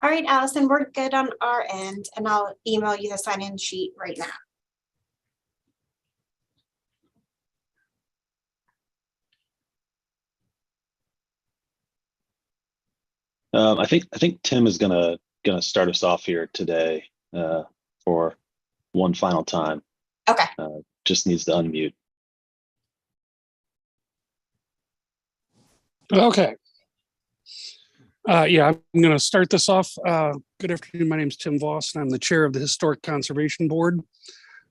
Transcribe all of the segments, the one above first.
All right, Allison, we're good on our end, and I'll email you the sign-in sheet right now. I think Tim is gonna start us off here today for one final time. Okay. Just needs to unmute. Okay. Yeah, I'm going to start this off. Good afternoon. My name is Tim Voss, and I'm the chair of the Historic Conservation Board.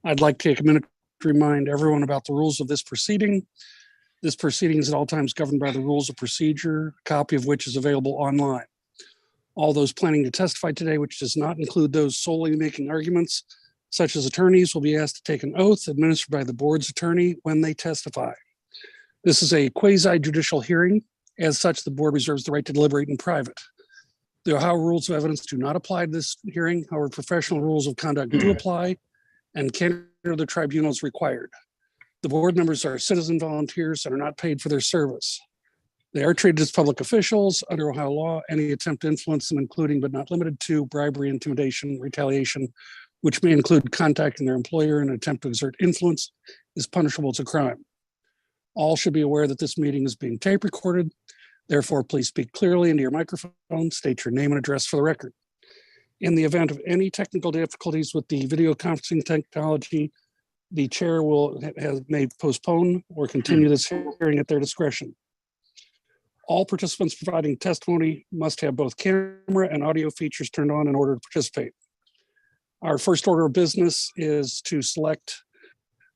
I'd like to take a minute to remind everyone about the rules of this proceeding. This proceeding is at all times governed by the rules of procedure, a copy of which is available online. All those planning to testify today, which does not include those solely making arguments, such as attorneys, will be asked to take an oath administered by the board's attorney when they testify. This is a quasi-judicial hearing. As such, the board reserves the right to deliberate in private. The Ohio rules of evidence do not apply to this hearing. However, professional rules of conduct do apply, and candor of the tribunal is required. The board members are citizen volunteers and are not paid for their service. They are treated as public officials under Ohio law. Any attempt to influence them, including but not limited to bribery, intimidation, retaliation, which may include contacting their employer in an attempt to exert influence, is punishable as a crime. All should be aware that this meeting is being tape recorded. Therefore, please speak clearly into your microphone, state your name and address for the record. In the event of any technical difficulties with the video conferencing technology, the chair may postpone or continue this hearing at their discretion. All participants providing testimony must have both camera and audio features turned on in order to participate. Our first order of business is to select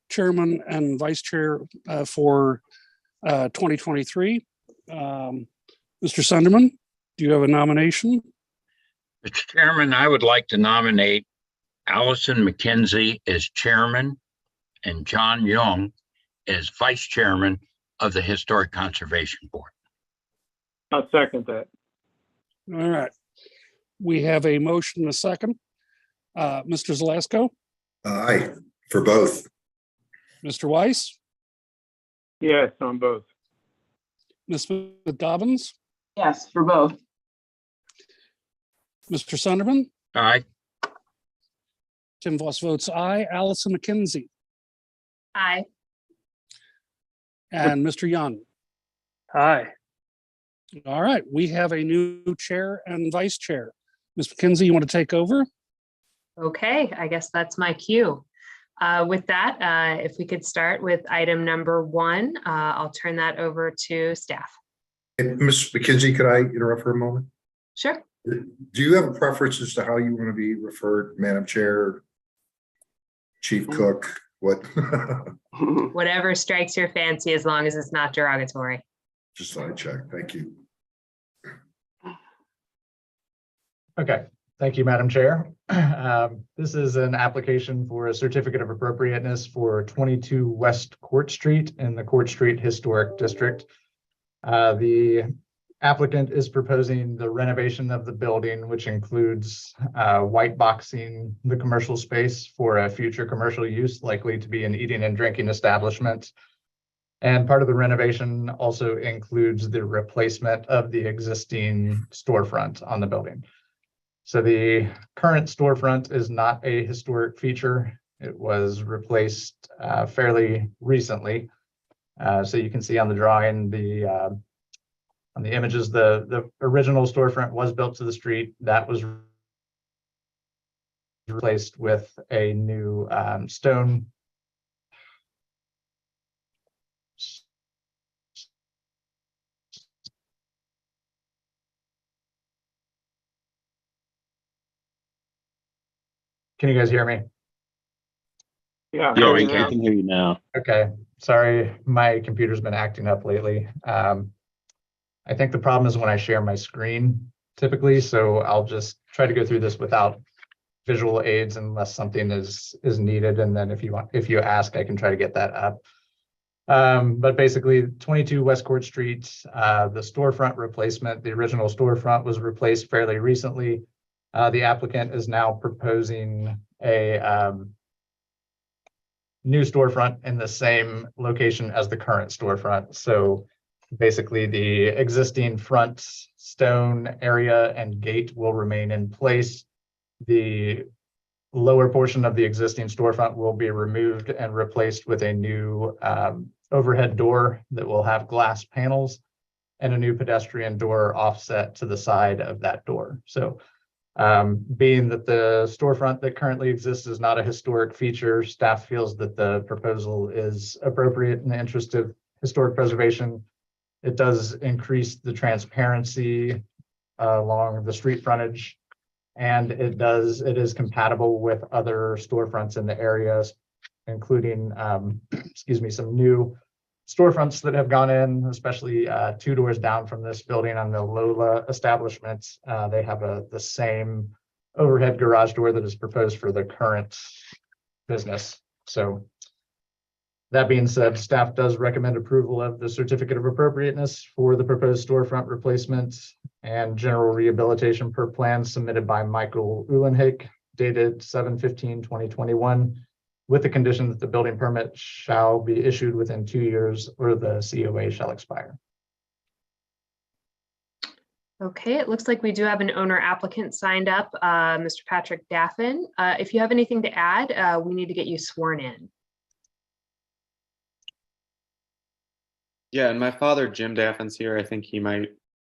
chairman and vice chair for 2023. Mr. Sunderman, do you have a nomination? Mr. Chairman, I would like to nominate Allison McKenzie as chairman and John Young as vice chairman of the Historic Conservation Board. I'll second that. All right. We have a motion and a second. Mr. Zalasko? Aye, for both. Mr. Weiss? Yes, on both. Ms. Smith-Dobbins? Yes, for both. Mr. Sunderman? Aye. Tim Voss votes aye. Allison McKenzie? Aye. And Mr. Young? Aye. All right, we have a new chair and vice chair. Ms. McKenzie, you want to take over? Okay, I guess that's my cue. With that, if we could start with item number 1, I'll turn that over to staff. And Ms. McKenzie, could I interrupt for a moment? Sure. Do you have a preference as to how you want to be referred, Madam Chair, Chief Cook, what? Whatever strikes your fancy, as long as it's not derogatory. Just thought I'd check. Thank you. Okay, thank you, Madam Chair. This is an application for a certificate of appropriateness for 22 West Court Street in the Court Street Historic District. The applicant is proposing the renovation of the building, which includes white boxing the commercial space for a future commercial use, likely to be an eating and drinking establishment. And part of the renovation also includes the replacement of the existing storefront on the building. So the current storefront is not a historic feature. It was replaced fairly recently. So you can see on the drawing, on the images, the original storefront was built to the street. That was replaced with a new stone. Can you guys hear me? Yeah. Yeah, we can hear you now. Okay, sorry, my computer's been acting up lately. I think the problem is when I share my screen typically, so I'll just try to go through this without visual aids unless something is needed, and then if you ask, I can try to get that up. But basically 22 West Court Street, the storefront replacement, the original storefront was replaced fairly recently. The applicant is now proposing a new storefront in the same location as the current storefront. So Basically, the existing front stone area and gate will remain in place. The lower portion of the existing storefront will be removed and replaced with a new overhead door that will have glass panels and a new pedestrian door offset to the side of that door. So being that the storefront that currently exists is not a historic feature, staff feels that the proposal is appropriate in the interest of historic preservation. It does increase the transparency along the street frontage, and it is compatible with other storefronts in the areas, including, some new storefronts that have gone in, especially 2 doors down from this building on the Lola establishments. They have the same overhead garage door that is proposed for the current business. So that being said, staff does recommend approval of the certificate of appropriateness for the proposed storefront replacement and general rehabilitation per plan submitted by Michael Uhlenhake, dated 7/15/2021, with the condition that the building permit shall be issued within 2 years or the COA shall expire. Okay, it looks like we do have an owner applicant signed up, Mr. Patrick Daffin. If you have anything to add, we need to get you sworn in. Yeah, and my father, Jim Daffin's here. I think he might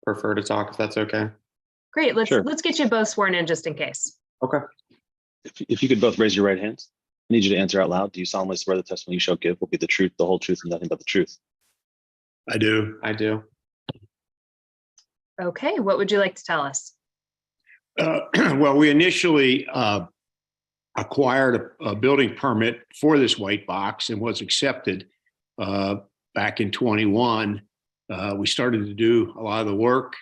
prefer to talk if that's okay. Great, let's Sure. get you both sworn in just in case. Okay. If you could both raise your right hands. I need you to answer out loud. Do you solemnly swear the testimony you shall give will be the truth, the whole truth, and nothing but the truth? I do. I do. Okay, what would you like to tell us? Well, we initially acquired a building permit for this white box and was accepted back in 21. We started to do a lot of the work,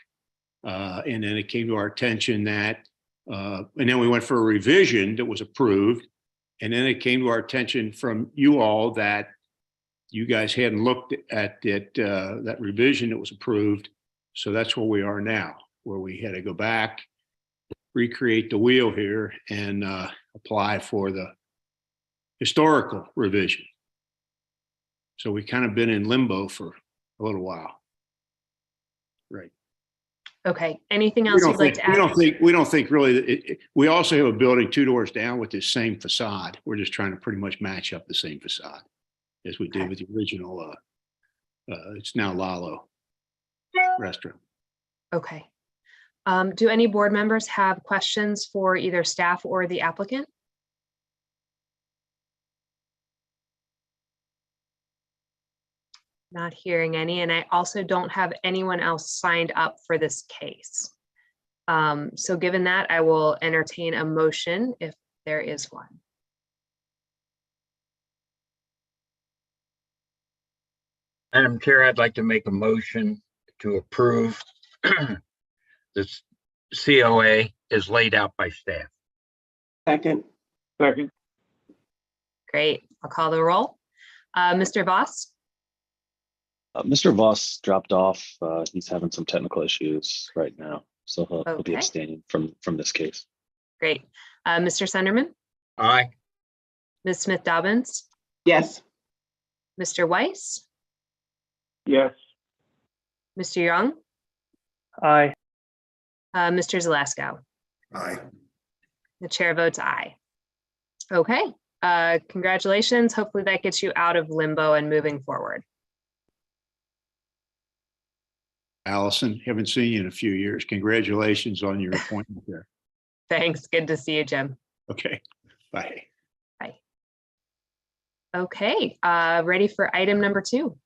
and then it came to our attention that, and then we went for a revision that was approved. And then it came to our attention from you all that you guys hadn't looked at it, that revision that was approved. So that's where we are now, where we had to go back, recreate the wheel here and apply for the historical revision. So we kind of been in limbo for a little while. Right. Okay, anything else you'd like to add? We don't think really, we also have a building 2 doors down with this same facade. We're just trying to pretty much match up the same facade as we did with the original, it's now Lalo restaurant. Okay. Do any board members have questions for either staff or the applicant? Not hearing any, and I also don't have anyone else signed up for this case. So given that, I will entertain a motion if there is one. Madam Chair, I'd like to make a motion to approve this COA is laid out by staff. Second. Great, I'll call the roll. Mr. Voss, Mr. Voss dropped off. He's having some technical issues right now, so he'll be Okay. abstaining from this case. great. Mr. Sunderman, Aye. Ms. Smith Dobbins, Yes. Mr. Weiss, Yes. Mr. Young, Aye. Mr. Zalasko. Aye. The chair votes aye. Okay, congratulations. Hopefully that gets you out of limbo and moving forward. Allison, haven't seen you in a few years. Congratulations on your appointment there. Thanks, good to see you, Jim. Okay, bye. Okay, ready for item number 2.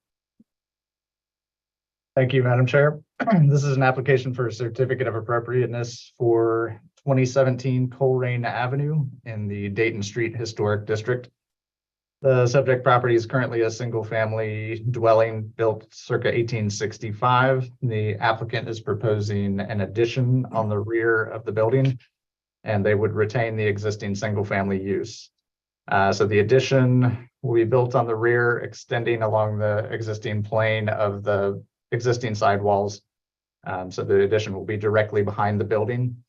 Thank you, Madam Chair. This is an application for a certificate of appropriateness for 2017 Coleraine Avenue in the Dayton Street Historic District. The subject property is currently a single-family dwelling built circa 1865. The applicant is proposing an addition on the rear of the building, and they would retain the existing single-family use. So the addition will be built on the rear, extending along the existing plane of the existing sidewalls. So the addition will be directly behind the building.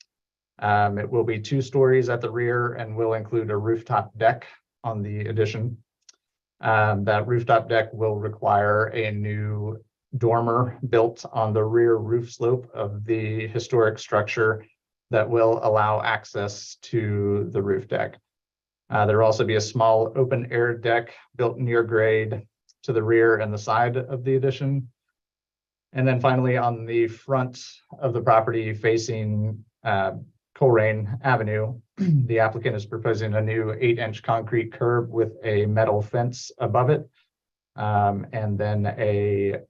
It will be 2 stories at the rear and will include a rooftop deck on the addition. That rooftop deck will require a new dormer built on the rear roof slope of the historic structure that will allow access to the roof deck. There will also be a small open air deck built near grade to the rear and the side of the addition. And then finally, on the front of the property facing Colerain Avenue, the applicant is proposing a new 8-inch concrete curb with a metal fence above it. And then a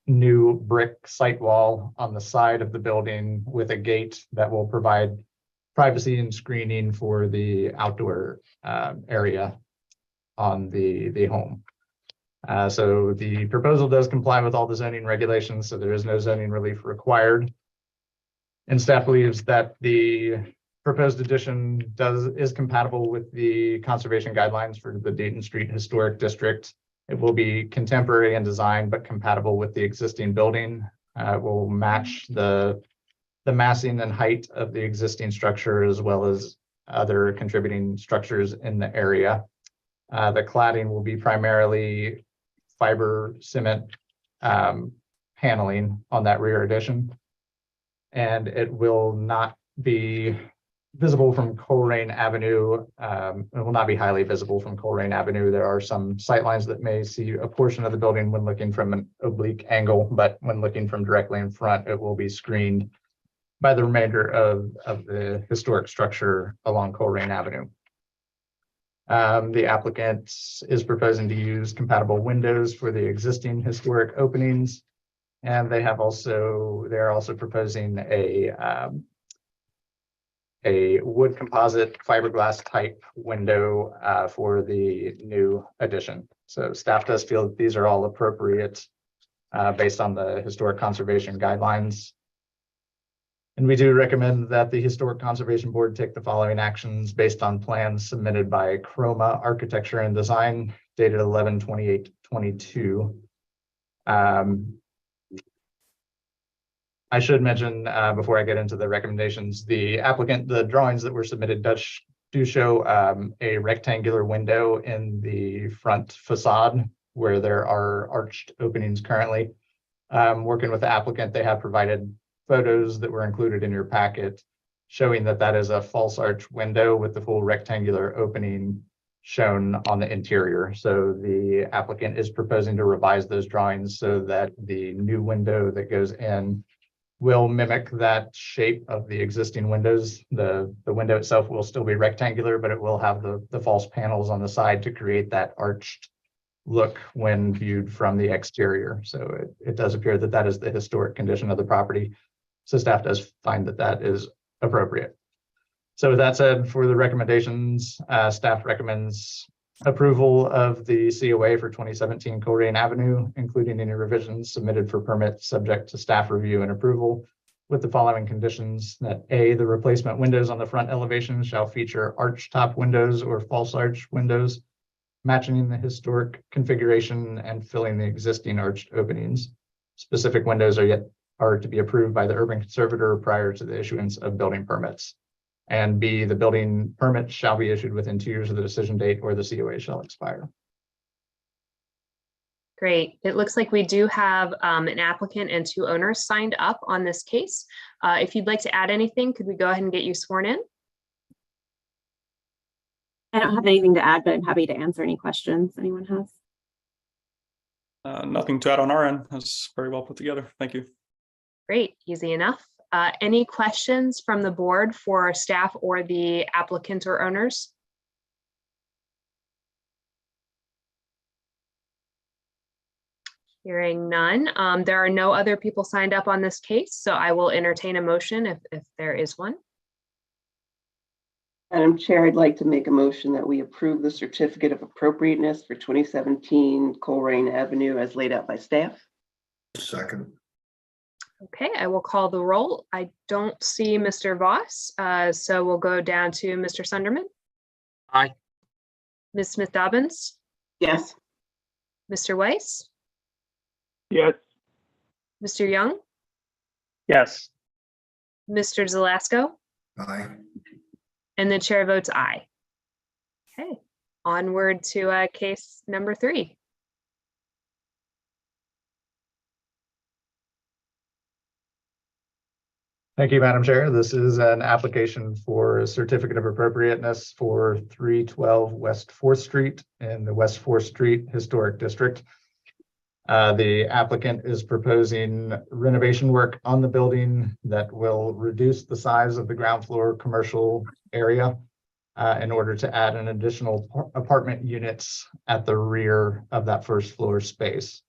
new brick site wall on the side of the building with a gate that will provide privacy and screening for the outdoor area on the home. So the proposal does comply with all the zoning regulations, so there is no zoning relief required. And staff believes that the proposed addition is compatible with the conservation guidelines for the Dayton Street Historic District. It will be contemporary in design, but compatible with the existing building. It will match the massing and height of the existing structure, as well as other contributing structures in the area. The cladding will be primarily fiber cement paneling on that rear addition. And it will not be visible from Colerain Avenue. It will not be highly visible from Colerain Avenue. There are some sightlines that may see a portion of the building when looking from an oblique angle, but when looking from directly in front, it will be screened by the remainder of the historic structure along Colerain Avenue. The applicant is proposing to use compatible windows for the existing historic openings. And they're also proposing a wood composite fiberglass type window for the new addition. So staff does feel that these are all appropriate based on the historic conservation guidelines. And we do recommend that the Historic Conservation Board take the following actions based on plans submitted by Chroma Architecture and Design dated 11/28/22. I should mention before I get into the recommendations, the drawings that were submitted do show a rectangular window in the front facade where there are arched openings currently. Working with the applicant, they have provided photos that were included in your packet showing that that is a false arch window with the full rectangular opening shown on the interior. So the applicant is proposing to revise those drawings so that the new window that goes in will mimic that shape of the existing windows. The window itself will still be rectangular, but it will have the false panels on the side to create that arched look when viewed from the exterior. So it does appear that that is the historic condition of the property. So staff does find that that is appropriate. So with that said, for the recommendations, staff recommends approval of the COA for 2017 Colerain Avenue, including any revisions submitted for permit subject to staff review and approval, with the following conditions: that A, the replacement windows on the front elevation shall feature arch top windows or false arch windows, matching the historic configuration and filling the existing arched openings. Specific windows are to be approved by the urban conservator prior to the issuance of building permits. And B, the building permit shall be issued within 2 years of the decision date or the COA shall expire. Great. It looks like we do have an applicant and 2 owners signed up on this case. If you'd like to add anything, could we go ahead and get you sworn in? I don't have anything to add, but I'm happy to answer any questions anyone has. Nothing to add on our end. That's very well put together. Thank you. Great, easy enough. Any questions from the board for staff or the applicant or owners? Hearing none. There are no other people signed up on this case, so I will entertain a motion if there is one. Madam Chair, I'd like to make a motion that we approve the certificate of appropriateness for 2017 Colerain Avenue as laid out by staff. Second. Okay, I will call the roll. I don't see Mr. Voss, so we'll go down to Mr. Sunderman. Aye. Ms. Smith-Dobbins, Yes. Mr. Weiss, Yes. Mr. Young, Yes. Mr. Zelasco, Aye. and the chair votes aye. Okay, onward to case number 3. Thank you, Madam Chair. This is an application for a certificate of appropriateness for 312 West 4th Street in the West 4th Street Historic District. The applicant is proposing renovation work on the building that will reduce the size of the ground floor commercial area in order to add an additional apartment units at the rear of that first floor space.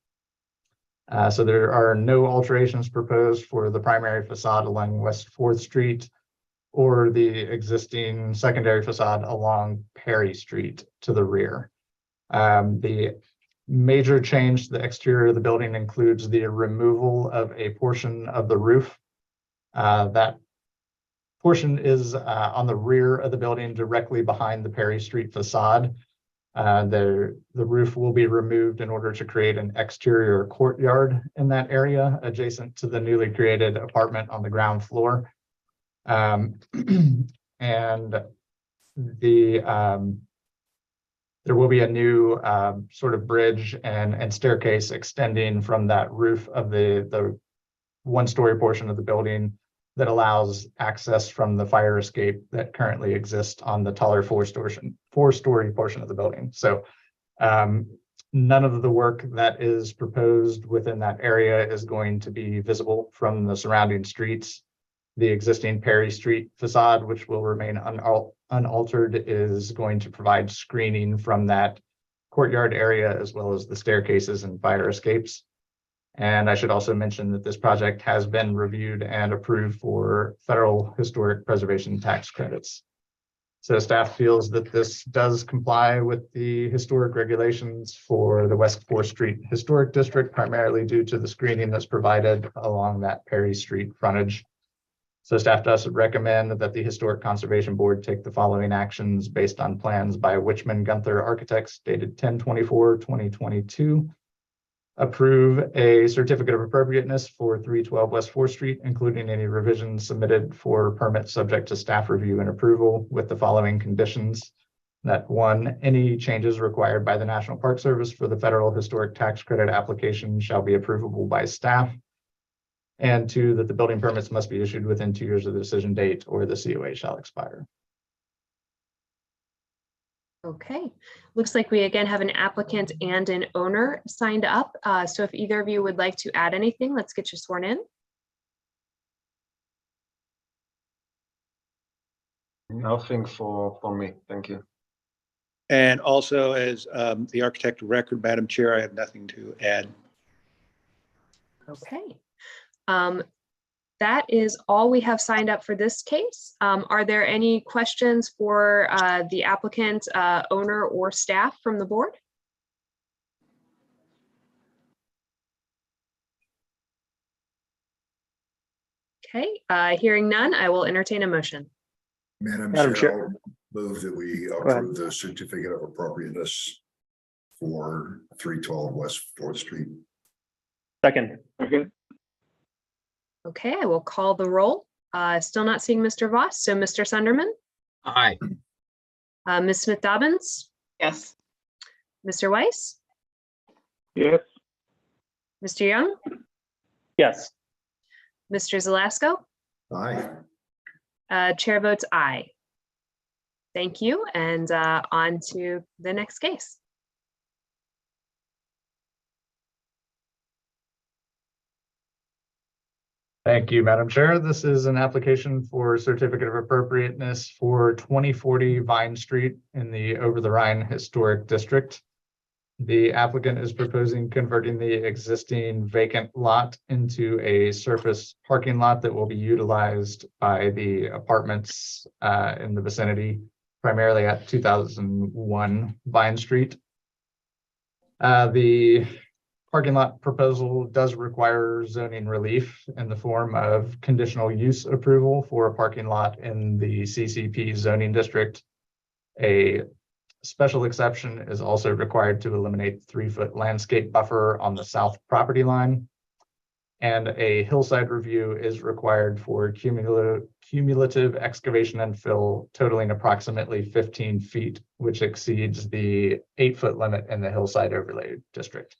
So there are no alterations proposed for the primary facade along West 4th Street or the existing secondary facade along Perry Street to the rear. The major change to the exterior of the building includes the removal of a portion of the roof. That portion is on the rear of the building directly behind the Perry Street facade. The roof will be removed in order to create an exterior courtyard in that area adjacent to the newly created apartment on the ground floor. And there will be a new sort of bridge and staircase extending from that roof of the one-story portion of the building that allows access from the fire escape that currently exists on the taller four-story portion of the building. So none of the work that is proposed within that area is going to be visible from the surrounding streets. The existing Perry Street facade, which will remain unaltered, is going to provide screening from that courtyard area as well as the staircases and fire escapes. And I should also mention that this project has been reviewed and approved for federal historic preservation tax credits. So staff feels that this does comply with the historic regulations for the West 4th Street Historic District, primarily due to the screening that's provided along that Perry Street frontage. So staff does recommend that the Historic Conservation Board take the following actions based on plans by Wichmann Gunther Architects dated 10/24/2022. Approve a certificate of appropriateness for 312 West 4th Street, including any revisions submitted for permit subject to staff review and approval with the following conditions. That 1, any changes required by the National Park Service for the federal historic tax credit application shall be approvable by staff. And 2, that the building permits must be issued within 2 years of the decision date or the COA shall expire. Okay, looks like we again have an applicant and an owner signed up. So if either of you would like to add anything, let's get you sworn in. Nothing for me, thank you. And also as the architect of record, Madam Chair, I have nothing to add. Okay. That is all we have signed up for this case. Are there any questions for the applicant, owner, or staff from the board? Okay, hearing none, I will entertain a motion. Madam Madam Chair, I'll move that we approve the certificate of appropriateness for 312 West 4th Street. Second. Okay, I will call the roll. Still not seeing Mr. Voss, so Mr. Sunderman, Aye. Ms. Smith Dobbins, Yes. Mr. Weiss, Yes. Mr. Young, Yes. Mr. Zelasco, Aye. chair votes aye. Thank you, and on to the next case. Thank you, Madam Chair. This is an application for certificate of appropriateness for 2040 Vine Street in the Over the Rhine Historic District. The applicant is proposing converting the existing vacant lot into a surface parking lot that will be utilized by the apartments in the vicinity, primarily at 2001 Vine Street. The parking lot proposal does require zoning relief in the form of conditional use approval for a parking lot in the CCP zoning district. A special exception is also required to eliminate 3-foot landscape buffer on the south property line. And a hillside review is required for cumulative excavation and fill totaling approximately 15 feet, which exceeds the 8-foot limit in the hillside overlay district.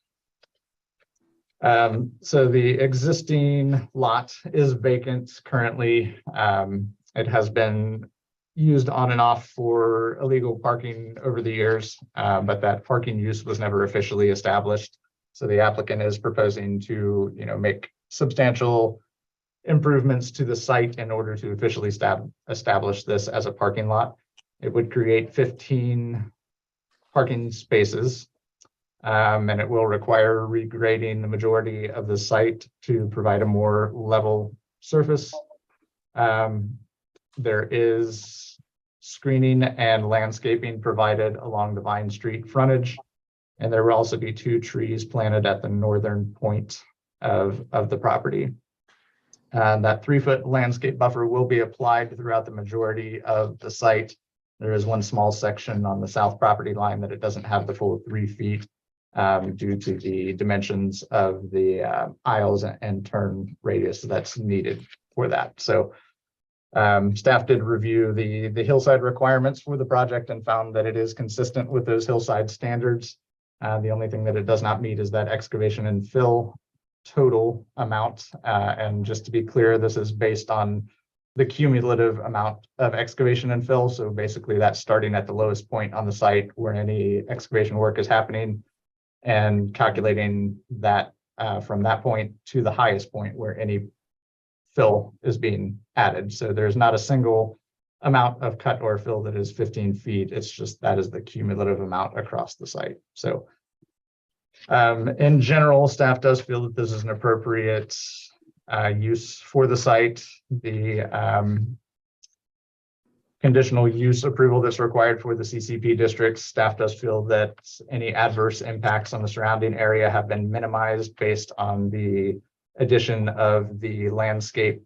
So the existing lot is vacant currently. It has been used on and off for illegal parking over the years, but that parking use was never officially established. So the applicant is proposing to, make substantial improvements to the site in order to officially establish this as a parking lot. It would create 15 parking spaces, and it will require regrading the majority of the site to provide a more level surface. There is screening and landscaping provided along the Vine Street frontage. And there will also be 2 trees planted at the northern point of the property. And that 3-foot landscape buffer will be applied throughout the majority of the site. There is one small section on the south property line that it doesn't have the full 3 feet due to the dimensions of the aisles and turn radius that's needed for that. So staff did review the hillside requirements for the project and found that it is consistent with those hillside standards. The only thing that it does not meet is that excavation and fill total amount. And just to be clear, this is based on the cumulative amount of excavation and fill. So basically that's starting at the lowest point on the site where any excavation work is happening and calculating that from that point to the highest point where any fill is being added. So there's not a single amount of cut or fill that is 15 feet. It's just that is the cumulative amount across the site. So in general, staff does feel that this is an appropriate use for the site. The conditional use approval that's required for the CCP districts, staff does feel that any adverse impacts on the surrounding area have been minimized based on the addition of the landscaping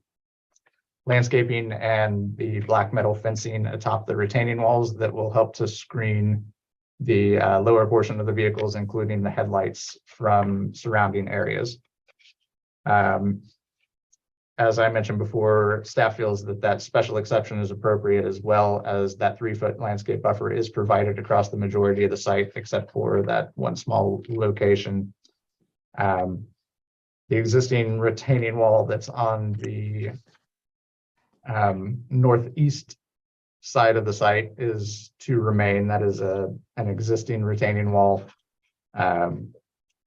and the black metal fencing atop the retaining walls that will help to screen the lower portion of the vehicles, including the headlights, from surrounding areas. As I mentioned before, staff feels that that special exception is appropriate, as well as that 3-foot landscape buffer is provided across the majority of the site, except for that one small location. The existing retaining wall that's on the northeast side of the site is to remain. That is an existing retaining wall.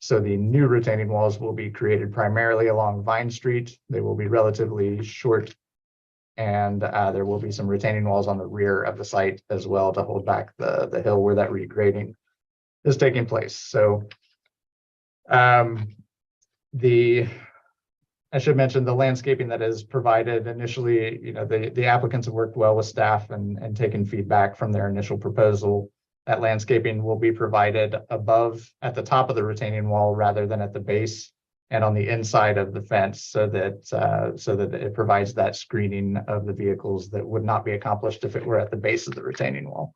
So the new retaining walls will be created primarily along Vine Street. They will be relatively short, and there will be some retaining walls on the rear of the site as well to hold back the hill where that regrading is taking place. So I should mention the landscaping that is provided initially, the applicants have worked well with staff and taken feedback from their initial proposal. That landscaping will be provided above at the top of the retaining wall rather than at the base and on the inside of the fence, so that it provides that screening of the vehicles that would not be accomplished if it were at the base of the retaining wall.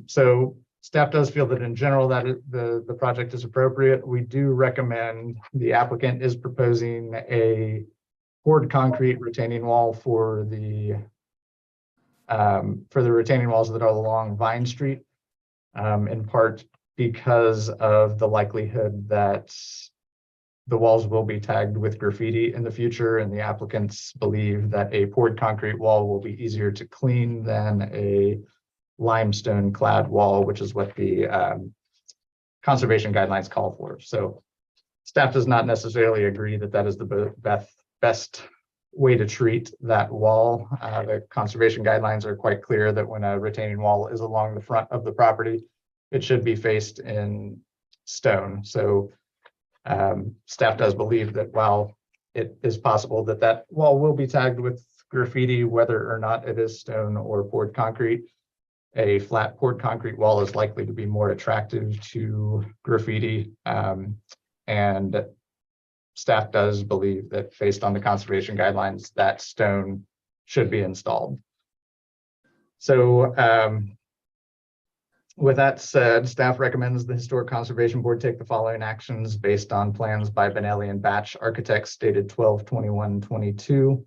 So staff does feel that in general that the project is appropriate. We do recommend the applicant is proposing a poured concrete retaining wall for the retaining walls that are along Vine Street, in part because of the likelihood that the walls will be tagged with graffiti in the future, and the applicants believe that a poured concrete wall will be easier to clean than a limestone clad wall, which is what the conservation guidelines call for. So staff does not necessarily agree that that is the best way to treat that wall. The conservation guidelines are quite clear that when a retaining wall is along the front of the property, it should be faced in stone. So staff does believe that while it is possible that that wall will be tagged with graffiti, whether or not it is stone or poured concrete, a flat poured concrete wall is likely to be more attractive to graffiti. And staff does believe that based on the conservation guidelines, that stone should be installed. So with that said, staff recommends the Historic Conservation Board take the following actions based on plans by Benelli and Batch Architects dated 12/21/22.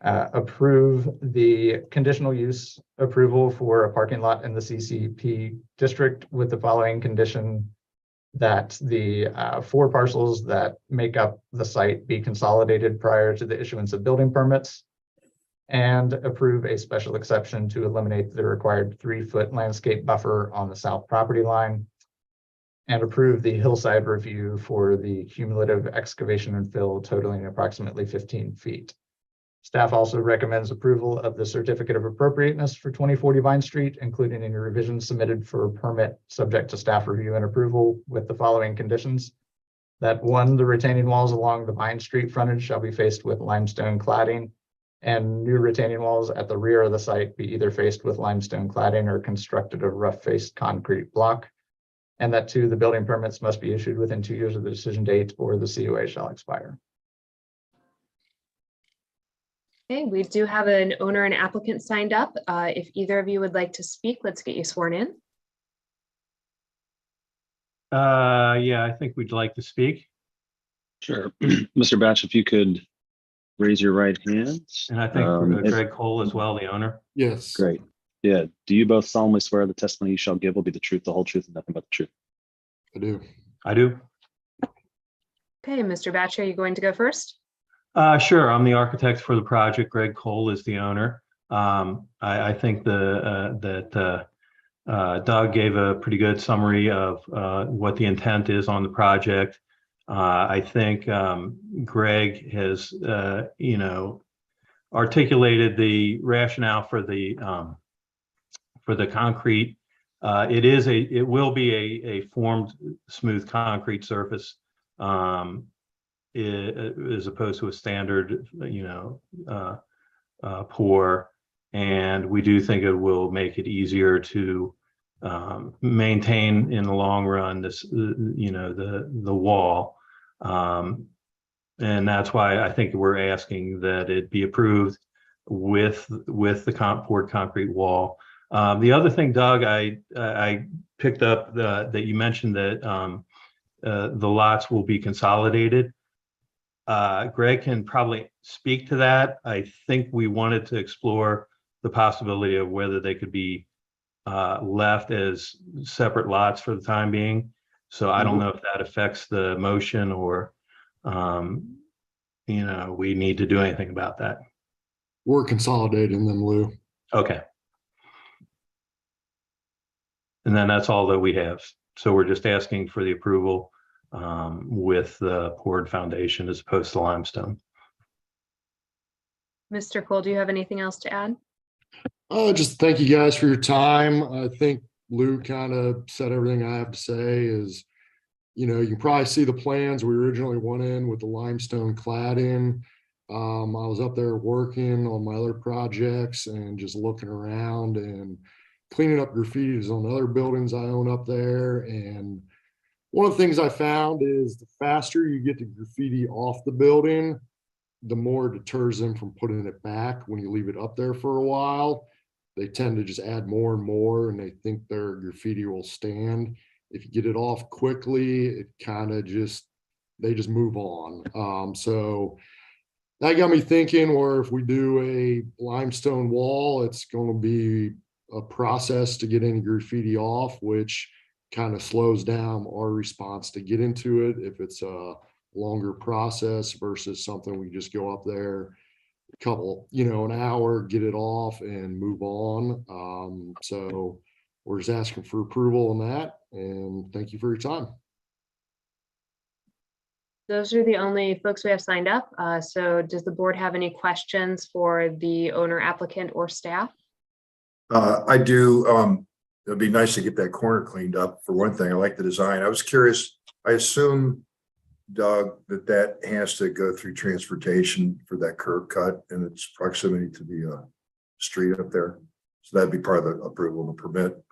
Approve the conditional use approval for a parking lot in the CCP district with the following condition. that the 4 parcels that make up the site be consolidated prior to the issuance of building permits, and approve a special exception to eliminate the required 3-foot landscape buffer on the south property line, and approve the hillside review for the cumulative excavation and fill totaling approximately 15 feet. Staff also recommends approval of the certificate of appropriateness for 2040 Vine Street, including any revisions submitted for permit subject to staff review and approval with the following conditions. That 1, the retaining walls along the Vine Street frontage shall be faced with limestone cladding, and new retaining walls at the rear of the site be either faced with limestone cladding or constructed of rough-faced concrete block. And that 2, the building permits must be issued within 2 years of the decision date or the COA shall expire. Okay, we do have an owner and applicant signed up. If either of you would like to speak, let's get you sworn in. Yeah, I think we'd like to speak. Sure. Mr. Batch, if you could raise your right hand. And I think and- Greg Cole as well, the owner. Yes. Great. Yeah. Do you both solemnly swear the testimony you shall give will be the truth, the whole truth, and nothing but the truth? I do. I do. Okay, Mr. Batcher, are you going to go first? Sure. I'm the architect for the project. Greg Cole is the owner. I think that Doug gave a pretty good summary of what the intent is on the project. I think Greg has, articulated the rationale for the concrete. It will be a formed smooth concrete surface, as opposed to a standard, pour. And we do think it will make it easier to maintain in the long run this, the wall. And that's why I think we're asking that it be approved with the poured concrete wall. The other thing, Doug, I picked up that you mentioned that the lots will be consolidated. Greg can probably speak to that. I think we wanted to explore the possibility of whether they could be left as separate lots for the time being. So I don't know if that affects the motion or, we need to do anything about that. We're consolidating them, Lou. Okay. And then that's all that we have. So we're just asking for the approval with the poured foundation as opposed to limestone. Mr. Cole, do you have anything else to add? Just thank you guys for your time. I think Lou kind of said everything I have to say is, you can probably see the plans we originally went in with the limestone cladding. I was up there working on my other projects and just looking around and cleaning up graffitis on other buildings I own up there. And one of the things I found is the faster you get the graffiti off the building, the more it deters them from putting it back when you leave it up there for a while. They tend to just add more and more and they think their graffiti will stand. If you get it off quickly, it kind of they just move on. So that got me thinking, or if we do a limestone wall, it's going to be a process to get any graffiti off, which kind of slows down our response to get into it if it's a longer process versus something we just go up there a couple, an hour, get it off and move on. So we're just asking for approval on that, and thank you for your time. Those are the only folks we have signed up. So does the board have any questions for the owner, applicant, or staff? I do. It'd be nice to get that corner cleaned up for one thing. I like the design. I was curious. I assume, Doug, that has to go through transportation for that curb cut and its proximity to the street up there. So that'd be part of the approval and the permit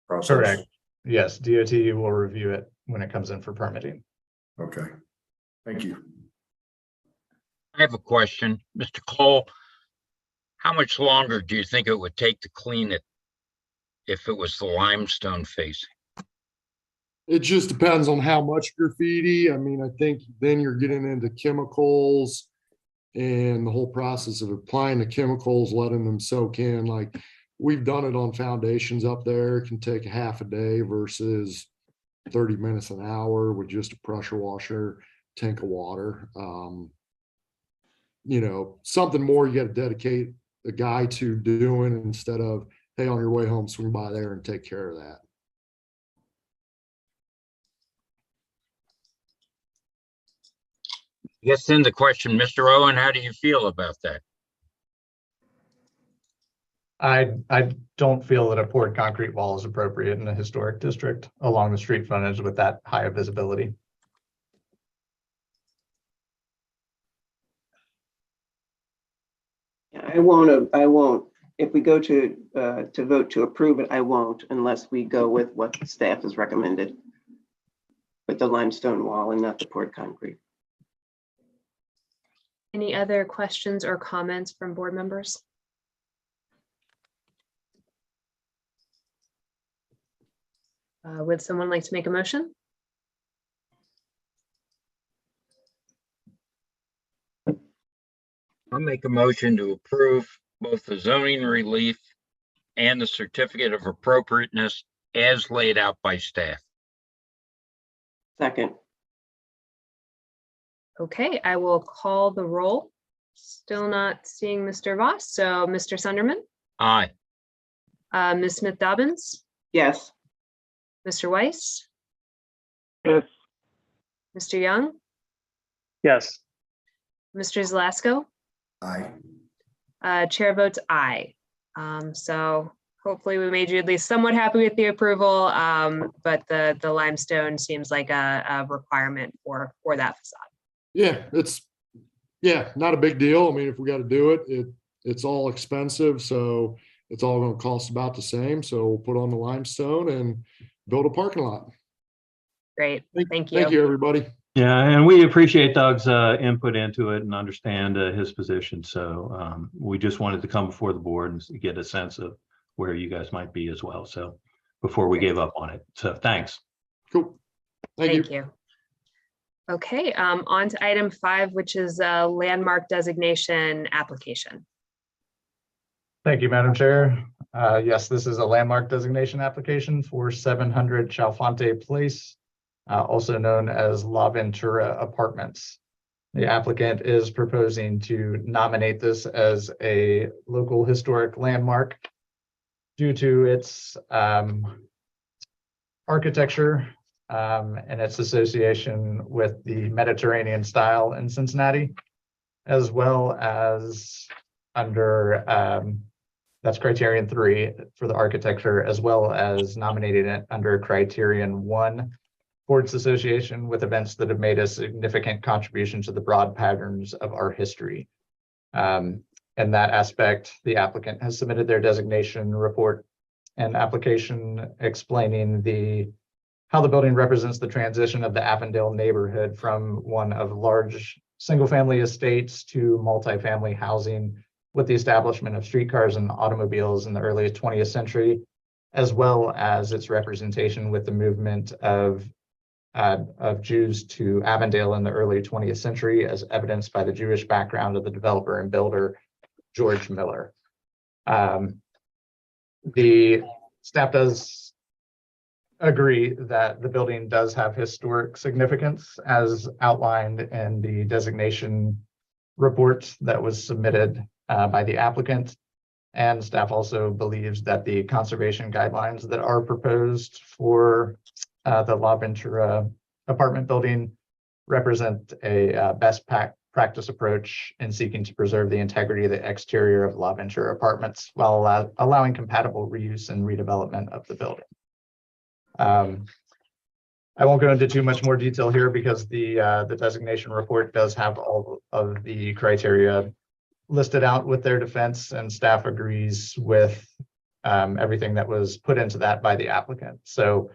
process. Correct. Yes, DOT will review it when it comes in for permitting. Okay. Thank you. I have a question. Mr. Cole, how much longer do you think it would take to clean it if it was the limestone facing? It just depends on how much graffiti. I mean, I think then you're getting into chemicals and the whole process of applying the chemicals, letting them soak in. Like we've done it on foundations up there. It can take half a day versus 30 minutes an hour with just a pressure washer, tank of water. You know, something more you got to dedicate a guy to doing instead of, hey, on your way home, swing by there and take care of that. I guess then the question, Mr. Owen, how do you feel about that? I don't feel that a poured concrete wall is appropriate in a historic district along the street frontage with that high of visibility. I won't, if we go to vote to approve it, I won't unless we go with what the staff has recommended with the limestone wall and not the poured concrete. Any other questions or comments from board members? Would someone like to make a motion? I'll make a motion to approve both the zoning relief and the certificate of appropriateness as laid out by staff. Second. Okay, I will call the roll. Still not seeing Mr. Voss. So Mr. Sunderman, Aye. Ms. Smith Dobbins, Yes. Mr. Weiss, Yes. Mr. Young, Yes. Mr. Zalasko, Aye. chair votes aye. So hopefully we made you at least somewhat happy with the approval, but the limestone seems like a requirement for that facade. Yeah, not a big deal. I mean, if we got to do it, it's all expensive, so it's all going to cost about the same. So we'll put on the limestone and build a parking lot. Great, thank you. Thank you, everybody. Yeah, and we appreciate Doug's input into it and understand his position. So we just wanted to come before the board and get a sense of where you guys might be as well. So before we gave up on it. So thanks. Cool. Thank you. Okay, on to item 5, which is a landmark designation application. Thank you, Madam Chair. Yes, this is a landmark designation application for 700 Chalfonte Place, also known as La Ventura Apartments. The applicant is proposing to nominate this as a local historic landmark due to its architecture and its association with the Mediterranean style in Cincinnati, as well as under that's criterion 3 for the architecture, as well as nominating it under criterion 1 for its association with events that have made a significant contribution to the broad patterns of our history. In that aspect, the applicant has submitted their designation report and application explaining how the building represents the transition of the Avondale neighborhood from one of large single-family estates to multifamily housing with the establishment of streetcars and automobiles in the early 20th century, as well as its representation with the movement of Jews to Avondale in the early 20th century, as evidenced by the Jewish background of the developer and builder, George Miller. The staff does agree that the building does have historic significance as outlined in the designation report that was submitted by the applicant. And staff also believes that the conservation guidelines that are proposed for the La Ventura apartment building represent a best practice approach in seeking to preserve the integrity of the exterior of La Ventura apartments while allowing compatible reuse and redevelopment of the building. I won't go into too much more detail here because the designation report does have all of the criteria listed out with their defense, and staff agrees with everything that was put into that by the applicant. So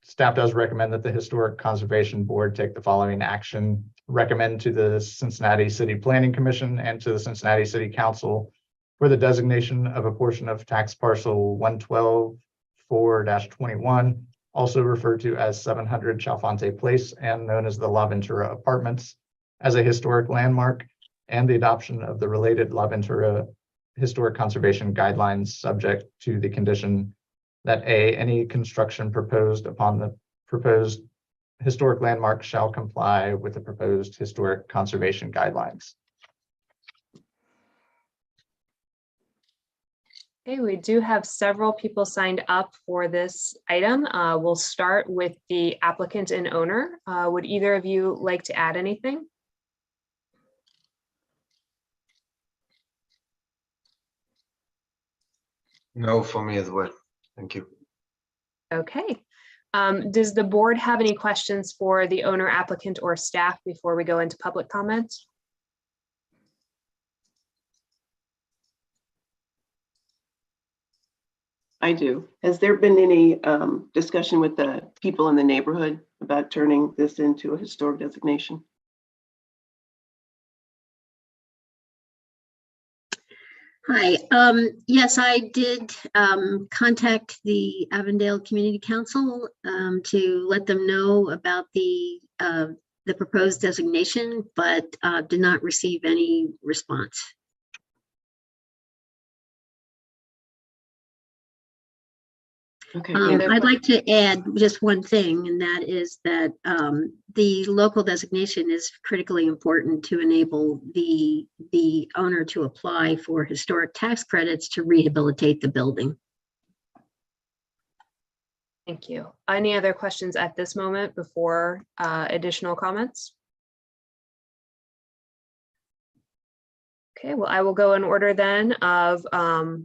staff does recommend that the Historic Conservation Board take the following action: recommend to the Cincinnati City Planning Commission and to the Cincinnati City Council for the designation of a portion of tax parcel 112-4-21, also referred to as 700 Chalfonte Place and known as the La Ventura Apartments, as a historic landmark, and the adoption of the related La Ventura Historic Conservation Guidelines subject to the condition that A, any construction proposed upon the proposed historic landmark shall comply with the proposed historic conservation guidelines. Okay, we do have several people signed up for this item. We'll start with the applicant and owner. Would either of you like to add anything? No, for me as well. Thank you. Okay. Does the board have any questions for the owner, applicant, or staff before we go into public comment? I do. Has there been any discussion with the people in the neighborhood about turning this into a historic designation? Hi, yes, I did contact the Avondale Community Council to let them know about the proposed designation, but did not receive any response. Okay. I'd like to add just one thing, and that is that the local designation is critically important to enable the owner to apply for historic tax credits to rehabilitate the building. Thank you. Any other questions at this moment before additional comments? Okay, well, I will go in order then of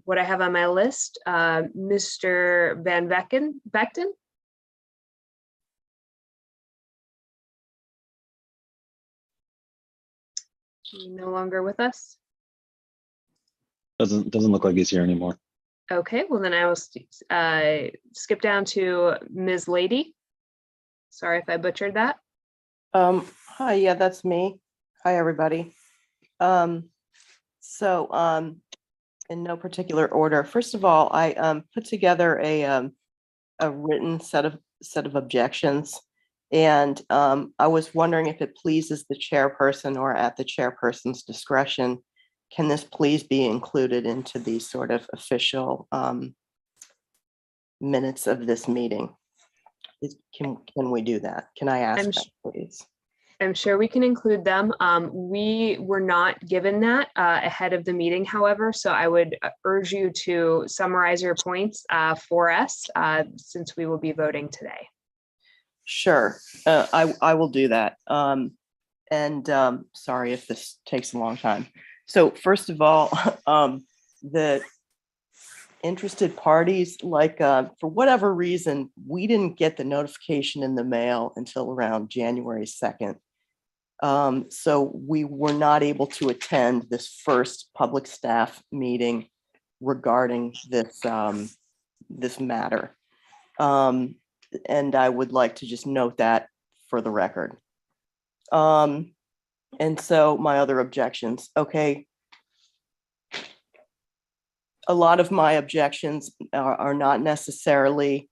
what I have on my list. Mr. Van Vechten? No longer with us? Doesn't look like he's here anymore. Okay, well then I will skip down to Ms. Lady. Sorry if I butchered that. Hi, yeah, that's me. Hi, everybody. In no particular order, first of all, I put together a written set of objections, and I was wondering if it pleases the chairperson or at the chairperson's discretion, can this please be included into the sort of official minutes of this meeting? Can we do that? Can I ask that, please? I'm sure we can include them. We were not given that ahead of the meeting, however, so I would urge you to summarize your points for us since we will be voting today. Sure, I will do that. Sorry if this takes a long time. So first of all, the interested parties, for whatever reason, we didn't get the notification in the mail until around January 2nd. So we were not able to attend this first public staff meeting regarding this matter. And I would like to just note that for the record. And so my other objections, okay. A lot of my objections are not necessarily,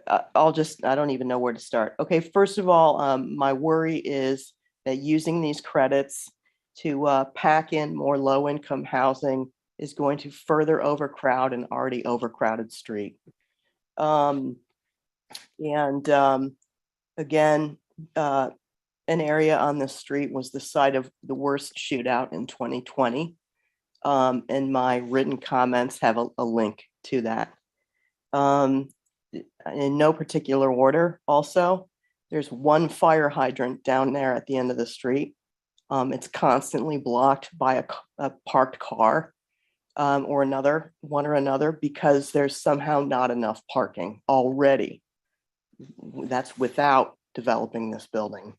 I don't even know where to start. Okay, first of all, my worry is that using these credits to pack in more low-income housing is going to further overcrowd an already overcrowded street. Again, an area on this street was the site of the worst shootout in 2020. And my written comments have a link to that. In no particular order, also, there's one fire hydrant down there at the end of the street. It's constantly blocked by a parked car or another, because there's somehow not enough parking already. That's without developing this building.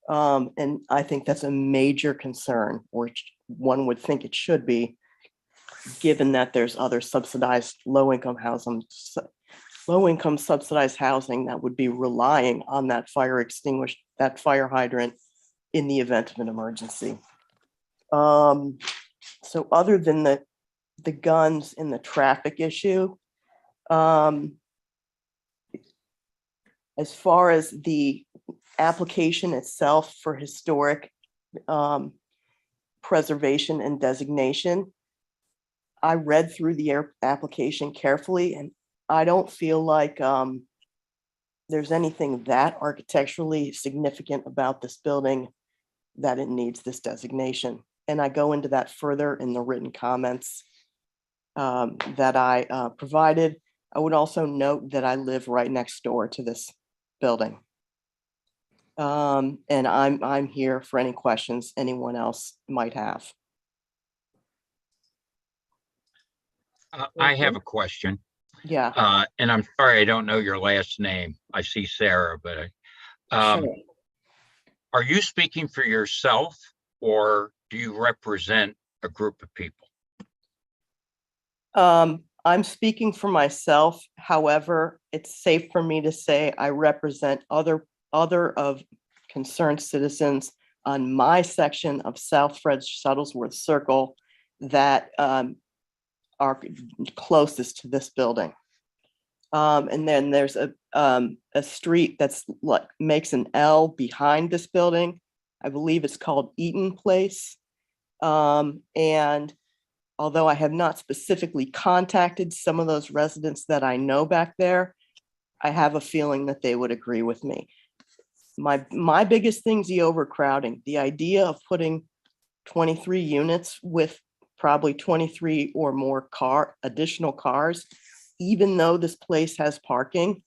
And I think that's a major concern, which one would think it should be, given that there's other subsidized low-income subsidized housing that would be relying on that fire hydrant in the event of an emergency. So other than the guns and the traffic issue, as far as the application itself for historic preservation and designation, I read through the application carefully, and I don't feel like there's anything that architecturally significant about this building that it needs this designation. And I go into that further in the written comments that I provided. I would also note that I live right next door to this building. And I'm here for any questions anyone else might have. I have a question. Yeah. And I'm sorry, I don't know your last name. I see Sarah, but Sure. are you speaking for yourself or do you represent a group of people? I'm speaking for myself. However, it's safe for me to say I represent other of concerned citizens on my section of South Fred Shuttlesworth Circle that are closest to this building. And then there's a street that's like makes an L behind this building. I believe it's called Eaton Place. And although I have not specifically contacted some of those residents that I know back there, I have a feeling that they would agree with me. My biggest thing's the overcrowding. The idea of putting 23 units with probably 23 or more additional cars, even though this place has parking,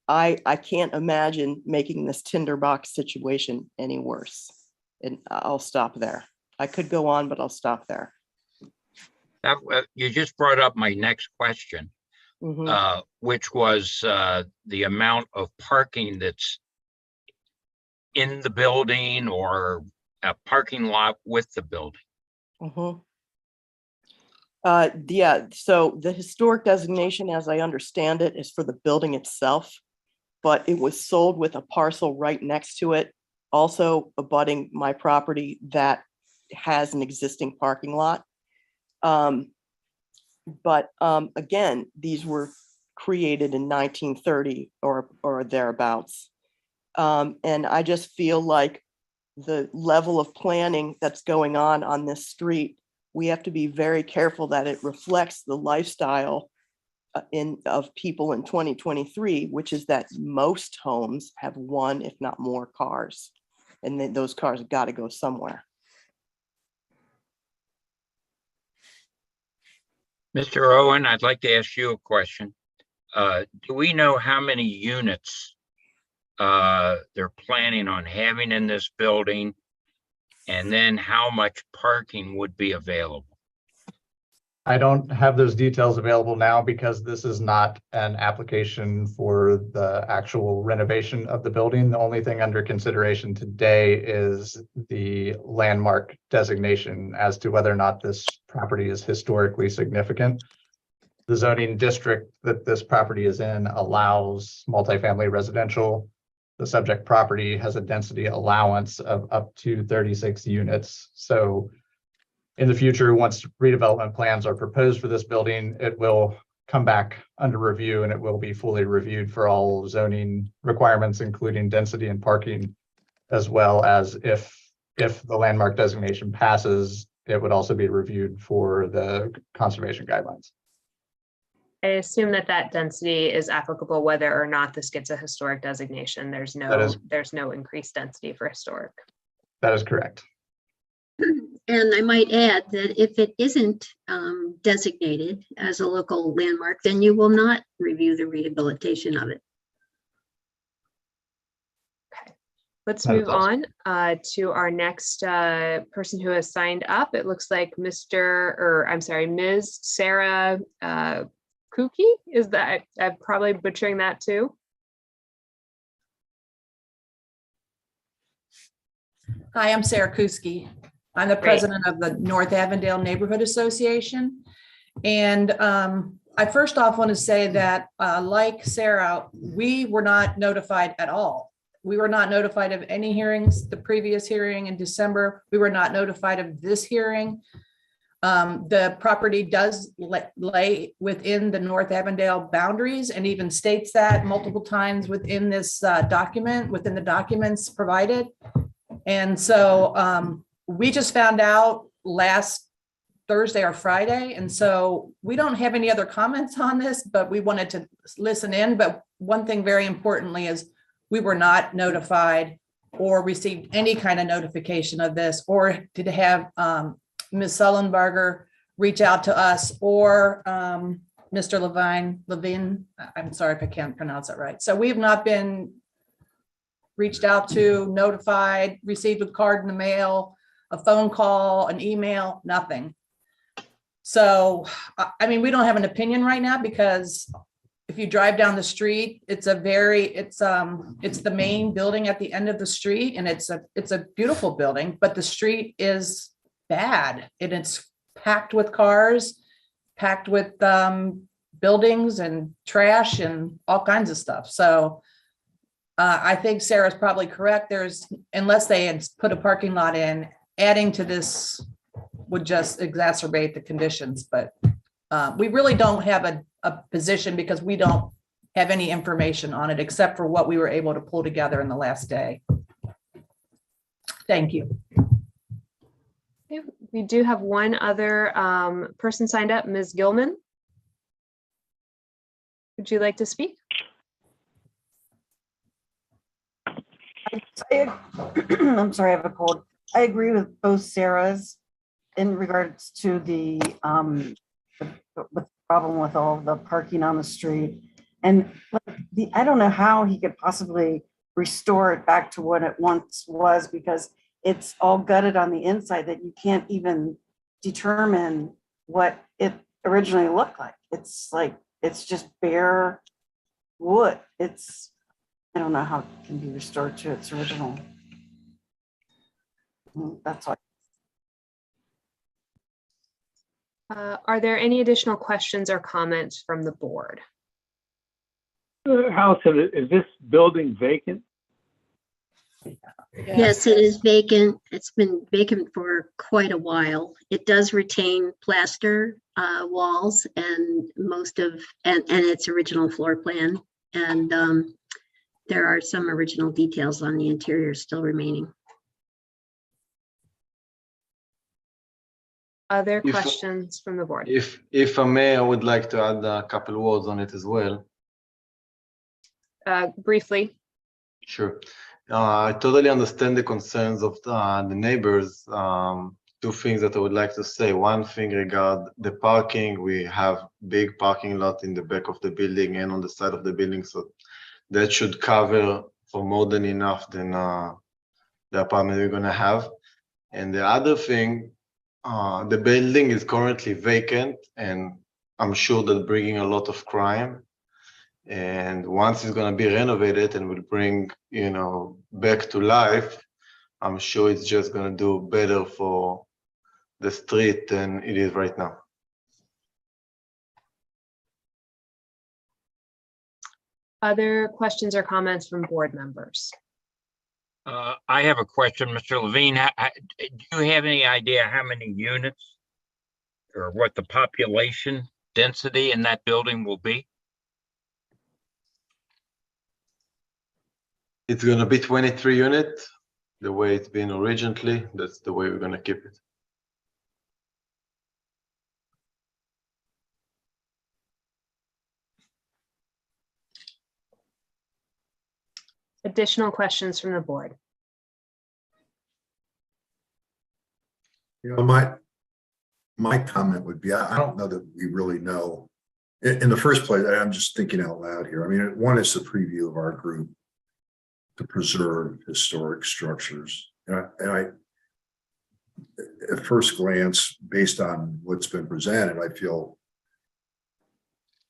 I can't imagine making this tinderbox situation any worse. And I'll stop there. I could go on, but I'll stop there. You just brought up my next question, Mhm. which was the amount of parking that's in the building or a parking lot with the building. Mhm. Yeah, so the historic designation, as I understand it, is for the building itself, but it was sold with a parcel right next to it, also abutting my property that has an existing parking lot. But again, these were created in 1930 or thereabouts. And I just feel like the level of planning that's going on this street, we have to be very careful that it reflects the lifestyle of people in 2023, which is that most homes have one, if not more cars. And then those cars got to go somewhere. Mr. Owen, I'd like to ask you a question. Do we know how many units they're planning on having in this building? And then how much parking would be available? I don't have those details available now because this is not an application for the actual renovation of the building. The only thing under consideration today is the landmark designation as to whether or not this property is historically significant. The zoning district that this property is in allows multifamily residential. The subject property has a density allowance of up to 36 units. So in the future, once redevelopment plans are proposed for this building, it will come back under review and it will be fully reviewed for all zoning requirements, including density and parking, as well as if the landmark designation passes, it would also be reviewed for the conservation guidelines. I assume that density is applicable whether or not this gets a historic designation. There's no increased density for historic. That is correct. And I might add that if it isn't designated as a local landmark, then you will not review the rehabilitation of it. Let's That is move on to our next person who has signed up. It looks like Ms. Sarah Kuki. Is that, I'm probably butchering that too. Hi, I'm Sarah Kuski. I'm the president of the North Avondale Neighborhood Association. And I first off want to say that like Sarah, we were not notified at all. We were not notified of any hearings, the previous hearing in December. We were not notified of this hearing. The property does lay within the North Avondale boundaries and even states that multiple times within this document, within the documents provided. And so we just found out last Thursday or Friday. And so we don't have any other comments on this, but we wanted to listen in. But one thing very importantly is we were not notified or received any kind of notification of this, or did have Ms. Sullenberger reach out to us, or Mr. Levine, I'm sorry if I can't pronounce it right. So we have not been reached out to, notified, received a card in the mail, a phone call, an email, nothing. So, I mean, we don't have an opinion right now because if you drive down the street, it's the main building at the end of the street, and it's a beautiful building, but the street is bad and it's packed with cars, packed with buildings and trash and all kinds of stuff. So I think Sarah's probably correct. Unless they had put a parking lot in, adding to this would just exacerbate the conditions, but we really don't have a position because we don't have any information on it except for what we were able to pull together in the last day. Thank you. Okay, we do have one other person signed up, Ms. Gilman. Would you like to speak? I'm sorry, I have a cold. I agree with both Sarahs in regards to the problem with all the parking on the street. And I don't know how he could possibly restore it back to what it once was, because it's all gutted on the inside that you can't even determine what it originally looked like. It's just bare wood. I don't know how it can be restored to its original. That's all. Are there any additional questions or comments from the board? Allison, is this building vacant? Yes, it is vacant. It's been vacant for quite a while. It does retain plaster walls and and its original floor plan. And there are some original details on the interior still remaining. Other questions from the board? If I may, I would like to add a couple words on it as well. Briefly. Sure. I totally understand the concerns of the neighbors. Two things that I would like to say. One thing regard the parking. We have big parking lot in the back of the building and on the side of the building, so that should cover for more than enough than the apartment we're gonna have. And the other thing, the building is currently vacant, and I'm sure that bringing a lot of crime. And once it's gonna be renovated and will bring, back to life, I'm sure it's just gonna do better for the street than it is right now. Other questions or comments from board members? I have a question, Mr. Levine. Do you have any idea how many units or what the population density in that building will be? It's gonna be 23 units, the way it's been originally. That's the way we're gonna keep it. Additional questions from the board? My comment would be, I don't know that we really know. In the first place, I'm just thinking out loud here. I mean, one is the preview of our group to preserve historic structures. And I at first glance, based on what's been presented, I feel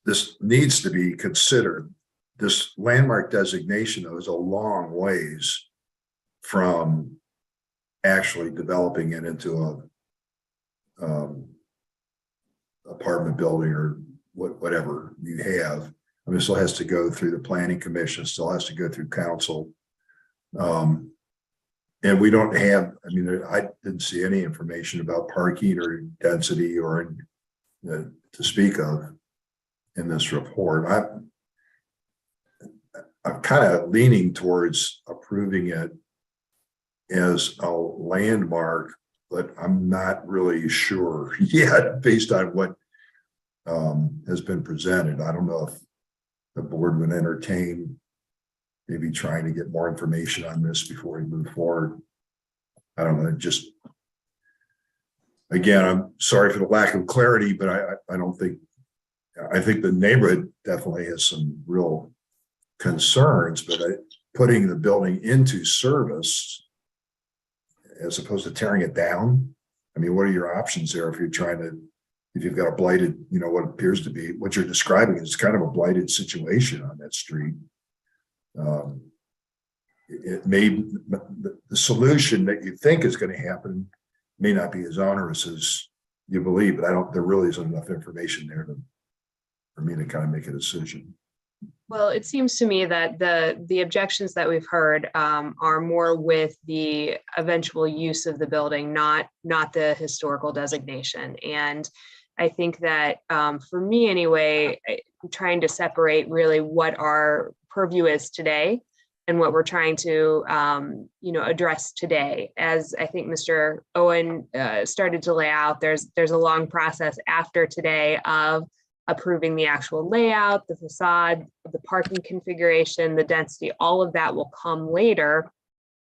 this needs to be considered. This landmark designation, though, is a long ways from actually developing it into a apartment building or whatever you have. I mean, it still has to go through the planning commission, still has to go through council. And we don't have, I mean, I didn't see any information about parking or density or to speak of in this report. I'm kind of leaning towards approving it as a landmark but I'm not really sure yet based on what has been presented. I don't know if the board would entertain maybe trying to get more information on this before we move forward. I don't know, just, again, I'm sorry for the lack of clarity, but I don't think, I think the neighborhood definitely has some real concerns, but putting the building into service as opposed to tearing it down, I mean, what are your options there if you're trying to, if you've got a blighted, you know, what appears to be, what you're describing is kind of a blighted situation on that street. It may, the solution that you think is going to happen may not be as onerous as you believe, but there really isn't enough information there for me to kind of make a decision. Well, it seems to me that the objections that we've heard are more with the eventual use of the building, not the historical designation. And I think that for me anyway, I'm trying to separate really what our purview is today and what we're trying to address today. As I think Mr. Owen started to lay out, there's a long process after today of approving the actual layout, the facade, the parking configuration, the density, all of that will come later.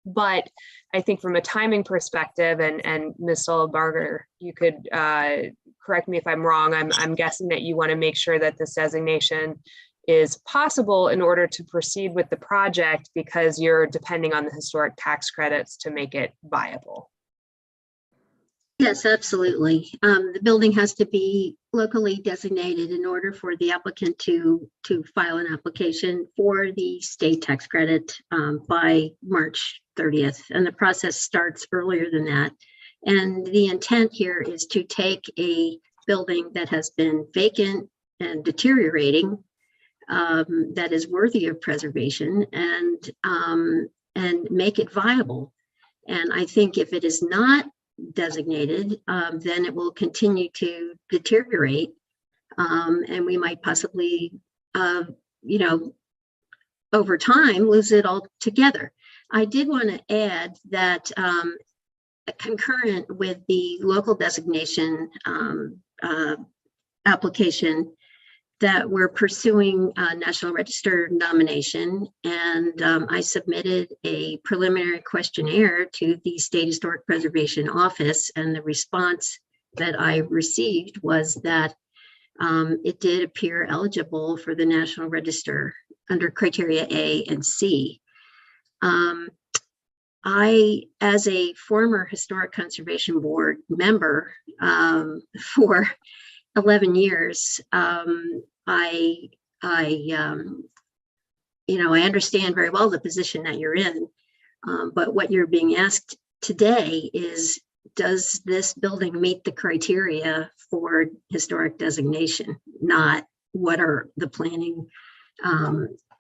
But I think from a timing perspective, and Ms. Sullenberger, you could correct me if I'm wrong, I'm guessing that you want to make sure that this designation is possible in order to proceed with the project because you're depending on the historic tax credits to make it viable. Yes, absolutely. The building has to be locally designated in order for the applicant to file an application for the state tax credit by March 30th. And the process starts earlier than that. And the intent here is to take a building that has been vacant and deteriorating, that is worthy of preservation, and make it viable. And I think if it is not designated, then it will continue to deteriorate, and we might possibly, over time, lose it altogether. I did want to add that concurrent with the local designation application, that we're pursuing a National Register nomination, and I submitted a preliminary questionnaire to the State Historic Preservation Office, and the response that I received was that it did appear eligible for the National Register under criteria A and C. I, as a former Historic Conservation Board member for 11 years, I understand very well the position that you're in, but what you're being asked today is, does this building meet the criteria for historic designation? Not what are the planning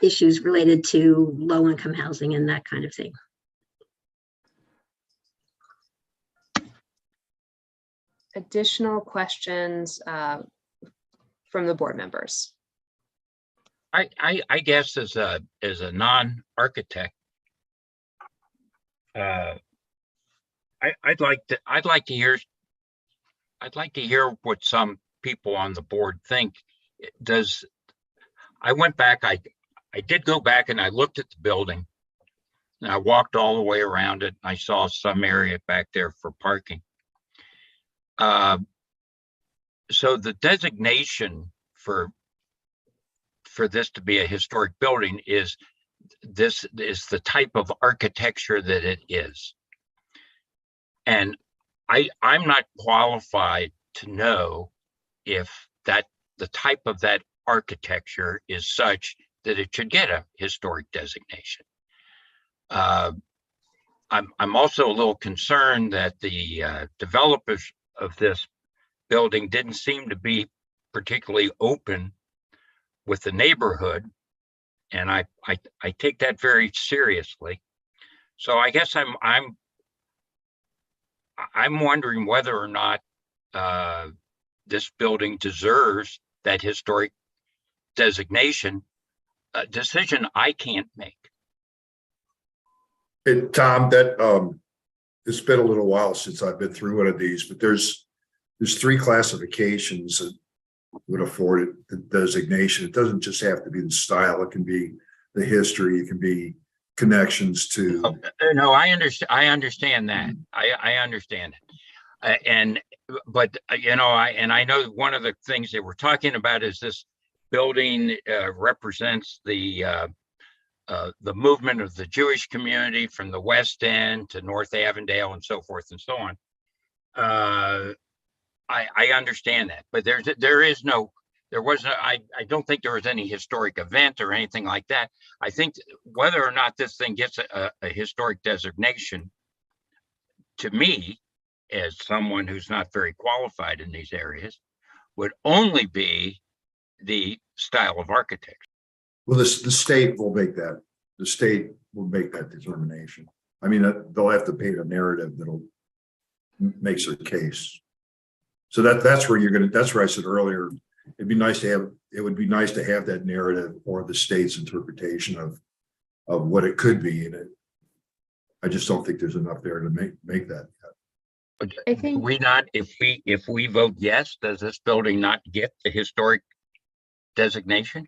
issues related to low-income housing and that kind of thing. Additional questions from the board members? I guess as a non-architect, I'd like to hear what some people on the board think. I went back, I did go back and I looked at the building, and I walked all the way around it. I saw some area back there for parking. So the designation for this to be a historic building is the type of architecture that it is. And I'm not qualified to know if the type of that architecture is such that it should get a historic designation. I'm also a little concerned that the developers of this building didn't seem to be particularly open with the neighborhood, and I take that very seriously. So I guess I'm wondering whether or not this building deserves that historic designation, a decision I can't make. Tom, that it's been a little while since I've been through one of these, but there's three classifications that would afford it the designation. It doesn't just have to be the style. It can be the history. It can be connections to. No, I understand that. I understand it. But you know, I know one of the things that we're talking about is this building represents the movement of the Jewish community from the West End to North Avondale and so forth and so on. I understand that, but I don't think there was any historic event or anything like that. I think whether or not this thing gets a historic designation, to me, as someone who's not very qualified in these areas, would only be the style of architecture. Well, the state will make that. The state will make that determination. I mean, they'll have to paint a narrative that'll makes their case. So that's where that's where I said earlier, it would be nice to have that narrative or the state's interpretation of what it could be in it. I just don't think there's enough there to make that. I think if we vote yes, does this building not get the historic designation?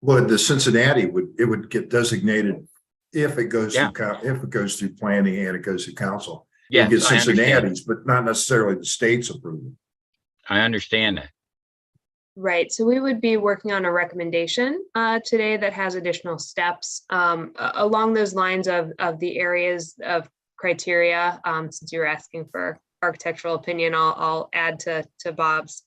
Well, the Cincinnati would get designated if it goes through planning and it goes to council. Yes, It gets I understand. Cincinnati's, but not necessarily the state's approval. I understand that. Right, so we would be working on a recommendation today that has additional steps along those lines of the areas of criteria. Since you were asking for architectural opinion, I'll add to Bob's.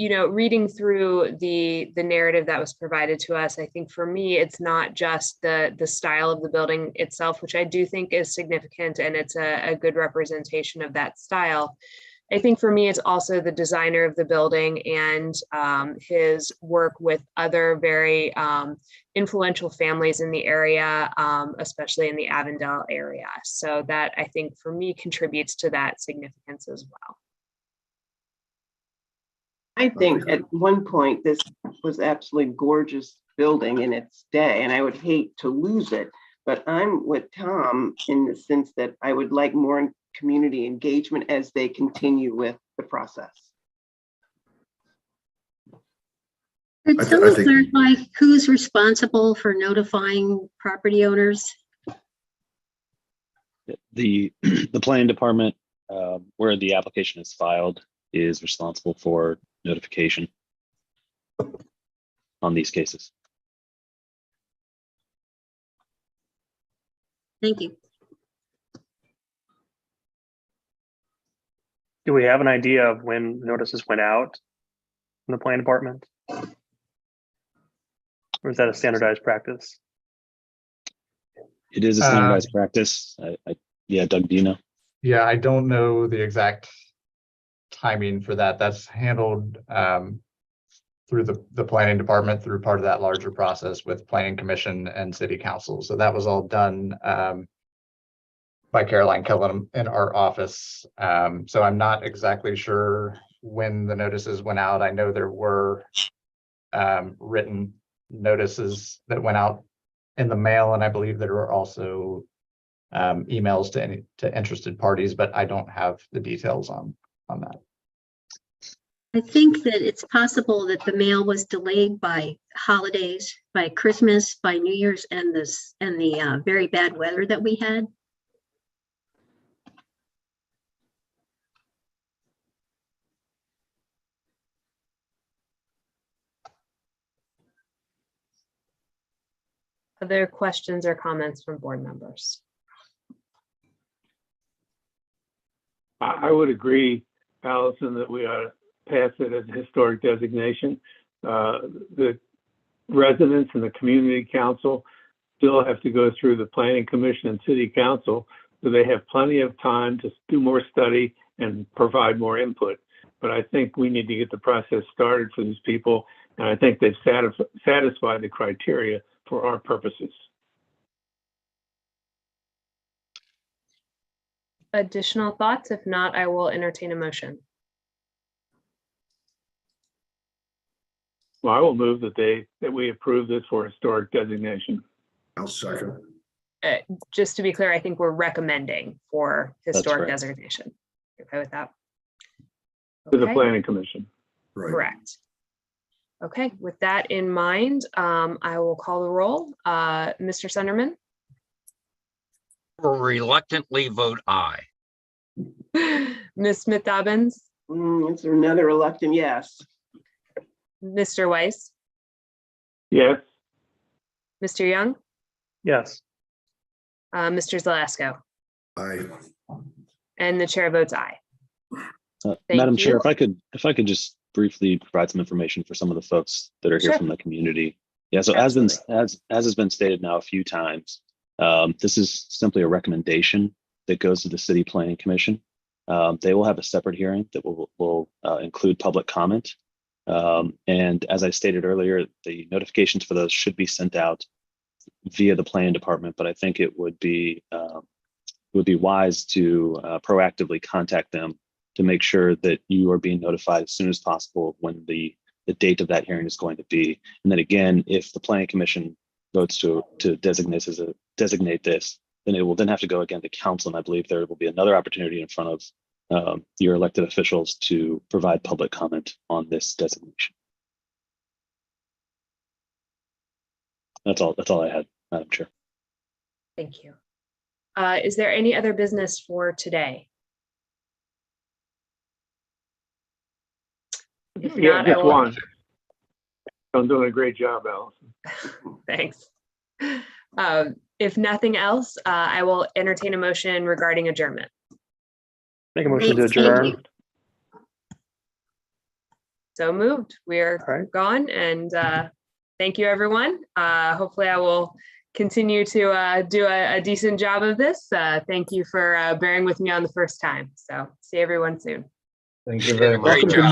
You know, reading through the narrative that was provided to us, I think for me, it's not just the style of the building itself, which I do think is significant, and it's a good representation of that style. I think for me, it's also the designer of the building and his work with other very influential families in the area, especially in the Avondale area. So that, I think, for me, contributes to that significance as well. I think at one point, this was absolutely gorgeous building in its day, and I would hate to lose it. But I'm with Tom in the sense that I would like more community engagement as they continue with the process. Could someone clarify who's responsible for notifying property owners? The planning department, where the application is filed, is responsible for notification on these cases. Thank you. Do we have an idea of when notices went out in the planning department? Or is that a standardized practice? It is a standardized practice. Yeah, Doug, do you know? Yeah, I don't know the exact timing for that. That's handled through the planning department through part of that larger process with planning commission and city council. So that was all done by Caroline Killen in our office. So I'm not exactly sure when the notices went out. I know there were written notices that went out in the mail, and I believe there were also emails to interested parties, but I don't have the details on that. I think that it's possible that the mail was delayed by holidays, by Christmas, by New Year's, and the very bad weather that we had. Other questions or comments from board members? I would agree, Allison, that we ought to pass it as a historic designation. The residents and the community council still have to go through the planning commission and city council, so they have plenty of time to do more study and provide more input. But I think we need to get the process started for these people, and I think they've satisfied the criteria for our purposes. Additional thoughts? If not, I will entertain a motion. Well, I will move that we approve this for historic designation. I'll second. just to be clear, I think we're recommending for historic correct. designation. You okay with that? To the Okay. planning commission. Right. Correct. Okay, with that in mind, I will call the roll. Mr. Sunderman, Reluctantly vote aye. Ms. Smith Dobbins, It's another reluctant yes. Mr. Weiss, Yes. Mr. Young, Yes. Mr. Zelasco, I, and the chair votes aye. Thank Madam Chair, you. if I could just briefly provide some information for some of the folks that are here Sure. from the community. Yeah, so Absolutely. as has been stated now a few times, this is simply a recommendation that goes to the City Planning Commission. They will have a separate hearing that will include public comment. And as I stated earlier, the notifications for those should be sent out via the planning department, but I think it would be wise to proactively contact them to make sure that you are being notified as soon as possible when the date of that hearing is going to be. And then again, if the planning commission votes to designate this, then it will then have to go again to council. And I believe there will be another opportunity in front of your elected officials to provide public comment on this designation. That's all I had, Madam Chair. Thank you. Is there any other business for today? If Yeah, not, I just will- one. I'm doing a great job, Allison. Thanks. If nothing else, I will entertain a motion regarding adjournment. Make a motion to Great, thank adjourn. you. So moved. We are right. gone, and thank you, everyone. Hopefully, I will continue to do a decent job of this. Thank you for bearing with me on the first time. So see everyone soon. Thank you very much. Great job.